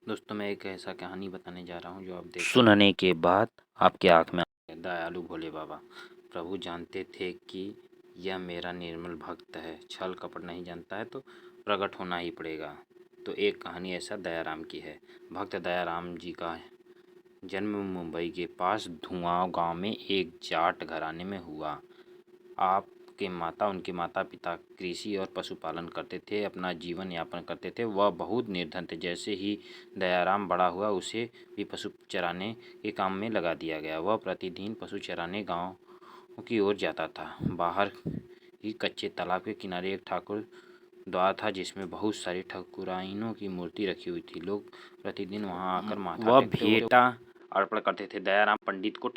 दोस्तों मैं एक ऐसा कहानी बताने जा रहा हूँ जो आप देख सुनने के बाद आपके आँख में दयालु भोले बाबा। प्रभु जानते थे कि यह मेरा निर्मल भक्त है, छल कपट नहीं जानता है तो प्रकट होना ही पड़ेगा। तो एक कहानी ऐसा दयाराम की है। भक्त दयाराम जी का जन्म मुंबई के पास धुआं गांव में एक जाट घराने में हुआ। उनके माता पिता कृषि और पशुपालन करते थे, अपना जीवन यापन करते थे। वह बहुत निर्धन थे। जैसे ही दयाराम बड़ा हुआ उसे भी पशु चराने के काम में लगा दिया गया। वह प्रतिदिन पशु चराने गांव की ओर जाता था। बाहर ही कच्चे तालाब के किनारे एक ठाकुर द्वार था जिसमें बहुत सारी ठाकुराइनों की मूर्ति रखी हुई थी। लोग प्रतिदिन वहां आकर माथा टेकते भेंटा अर्पण करते थे। दयाराम पंडित को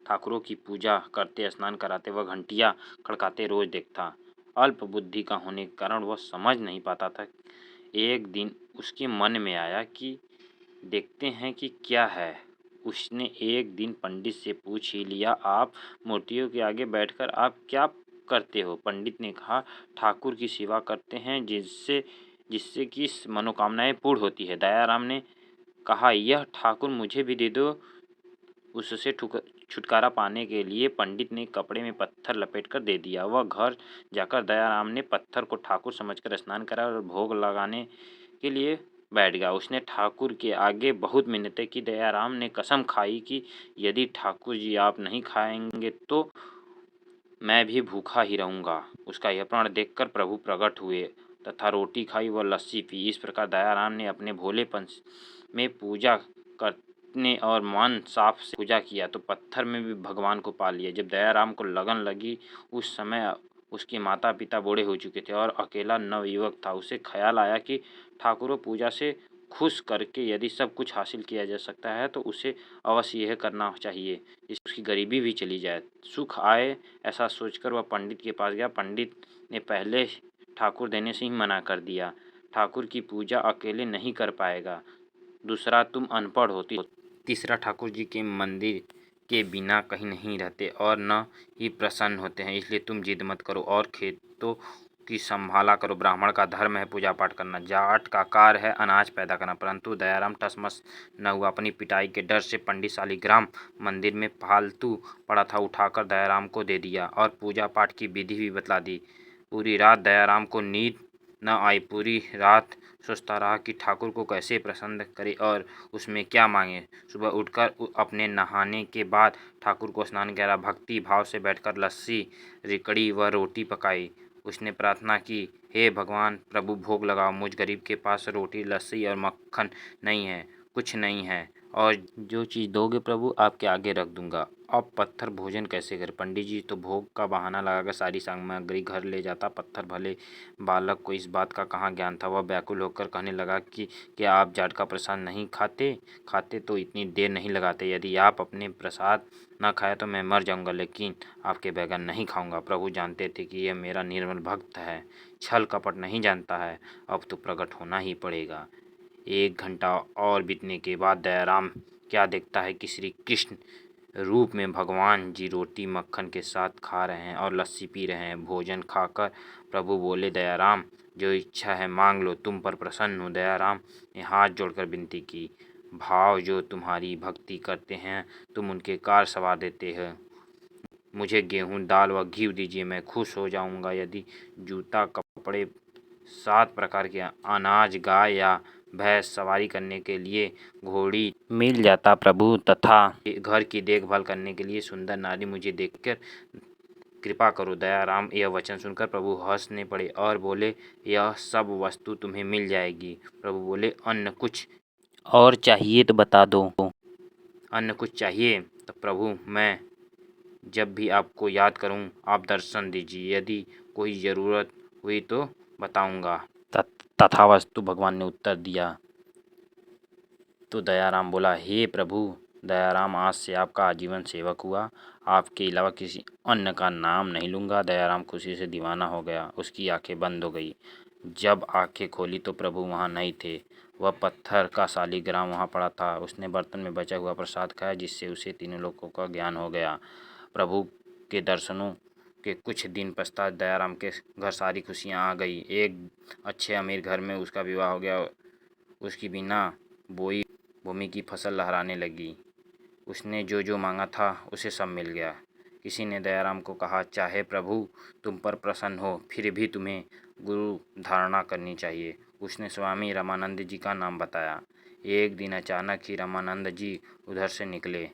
ठाकुरों की पूजा करते, स्नान कराते व घंटियां खड़काते रोज देखता। अल्प बुद्धि का होने के कारण वह समझ नहीं पाता था। एक दिन उसके मन में आया कि देखते हैं कि क्या है। उसने एक दिन पंडित से पूछ ही लिया, आप मूर्तियों के आगे बैठकर आप क्या करते हो? पंडित ने कहा, ठाकुर की सेवा करते हैं जिससे जिससे कि मनोकामनाएं पूर्ण होती है। दयाराम ने कहा, यह ठाकुर मुझे भी दे दो। उससे छुटकारा पाने के लिए पंडित ने कपड़े में पत्थर लपेटकर दे दिया। वह घर जाकर दयाराम ने पत्थर को ठाकुर समझकर स्नान करा और भोग लगाने के लिए बैठ गया। उसने ठाकुर के आगे बहुत मिन्नतें की। दयाराम ने कसम खाई कि यदि ठाकुर जी आप नहीं खाएंगे तो मैं भी भूखा ही रहूँगा। उसका यह प्रण देखकर प्रभु प्रकट हुए तथा रोटी खाई व लस्सी पी। इस प्रकार दयाराम ने अपने भोलेपन में पूजा करने और मन साफ से पूजा किया तो पत्थर में भी भगवान को पा लिया। जब दयाराम को लगन लगी उस समय उसके माता पिता बूढ़े हो चुके थे और अकेला नवयुवक था। उसे ख्याल आया कि ठाकुरों पूजा से खुश करके यदि सब कुछ हासिल किया जा सकता है तो उसे अवश्य यह करना चाहिए जिससे उसकी गरीबी भी चली जाए, सुख आए। ऐसा सोचकर वह पंडित के पास गया। पंडित ने पहले ठाकुर देने से ही मना कर दिया। ठाकुर की पूजा अकेले नहीं कर पाएगा। दूसरा, तुम अनपढ़ होती। तीसरा, ठाकुर जी के मंदिर के बिना कहीं नहीं रहते और न ही प्रसन्न होते हैं, इसलिए तुम जिद मत करो और खेतों की संभाला करो। ब्राह्मण का धर्म है पूजा पाठ करना, जाट का कार्य है अनाज पैदा करना। परंतु दयाराम टसमस न हुआ। अपनी पिटाई के डर से पंडित शालिग्राम मंदिर में फालतू पड़ा था, उठाकर दयाराम को दे दिया और पूजा पाठ की विधि भी बतला दी। पूरी रात दयाराम को नींद न आई। पूरी रात सोचता रहा कि ठाकुर को कैसे प्रसन्न करे और उसमें क्या मांगे। सुबह उठकर अपने नहाने के बाद ठाकुर को स्नान करा। भक्ति भाव से बैठकर लस्सी, रिकड़ी व रोटी पकाई। उसने प्रार्थना की, हे भगवान प्रभु भोग लगाओ। मुझ गरीब के पास रोटी, लस्सी और मक्खन नहीं है, कुछ नहीं है, और जो चीज़ दोगे प्रभु आपके आगे रख दूंगा। अब पत्थर भोजन कैसे करे? पंडित जी तो भोग का बहाना लगाकर सारी सामग्री घर ले जाता। पत्थर भले बालक को इस बात का कहाँ ज्ञान था। वह व्याकुल होकर कहने लगा कि क्या आप जाट का प्रसाद नहीं खाते तो इतनी देर नहीं लगाते। यदि आप अपने प्रसाद ना खाए तो मैं मर जाऊंगा, लेकिन आपके बैगन नहीं खाऊंगा। प्रभु जानते थे कि यह मेरा निर्मल भक्त है, छल कपट नहीं जानता है। अब तो प्रकट होना ही पड़ेगा। 1 घंटा और बीतने के बाद दयाराम क्या देखता है कि श्री कृष्ण रूप में भगवान जी रोटी मक्खन के साथ खा रहे हैं और लस्सी पी रहे हैं। भोजन खाकर प्रभु बोले, दयाराम जो इच्छा है मांग लो, तुम पर प्रसन्न हूँ। दयाराम ने हाथ जोड़कर विनती की, भाव जो तुम्हारी भक्ति करते हैं तुम उनके कार सवार देते हो। मुझे गेहूँ दाल व घी दीजिए, मैं खुश हो जाऊंगा। यदि जूता कपड़े 7 प्रकार के अनाज, गाय या भैंस सवारी करने के लिए घोड़ी मिल जाता प्रभु, तथा घर की देखभाल करने के लिए सुंदर नारी मुझे देखकर कृपा करो। दयाराम यह वचन सुनकर प्रभु हंसने पड़े और बोले, यह सब वस्तु तुम्हें मिल जाएगी। प्रभु बोले, अन्न कुछ और चाहिए तो बता दो। अन्न कुछ चाहिए? तो प्रभु, मैं जब भी आपको याद करूं आप दर्शन दीजिए, यदि कोई ज़रूरत हुई तो बताऊंगा। तथास्तु भगवान ने उत्तर दिया। तो दयाराम बोला, हे प्रभु, दयाराम आज से आपका आजीवन सेवक हुआ, आपके अलावा किसी अन्य का नाम नहीं लूँगा। दयाराम खुशी से दीवाना हो गया। उसकी आंखें बंद हो गई। जब आंखें खोली तो प्रभु वहाँ नहीं थे। वह पत्थर का शालिग्राम वहाँ पड़ा था। उसने बर्तन में बचा हुआ प्रसाद खाया जिससे उसे तीनों लोकों का ज्ञान हो गया। प्रभु के दर्शनों के कुछ दिन पश्चात दयाराम के घर सारी खुशियाँ आ गई। एक अच्छे अमीर घर में उसका विवाह हो गया। उसकी बिना बोई भूमि की फसल लहराने लगी। उसने जो जो मांगा था उसे सब मिल गया। किसी ने दयाराम को कहा, चाहे प्रभु तुम पर प्रसन्न हो, फिर भी तुम्हें गुरु धारणा करनी चाहिए। उसने स्वामी रामानंद जी का नाम बताया। एक दिन अचानक ही रामानंद जी उधर से निकले।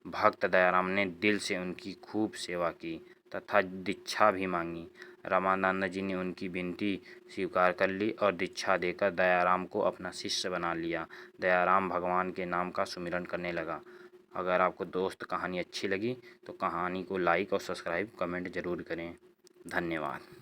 भक्त दयाराम ने दिल से उनकी खूब सेवा की तथा दीक्षा भी मांगी। रामानंद जी ने उनकी विनती स्वीकार कर ली और दीक्षा देकर दयाराम को अपना शिष्य बना लिया। दयाराम भगवान के नाम का सुमिरन करने लगा। अगर आपको दोस्त कहानी अच्छी लगी तो कहानी को लाइक और सब्सक्राइब कमेंट ज़रूर करें। धन्यवाद।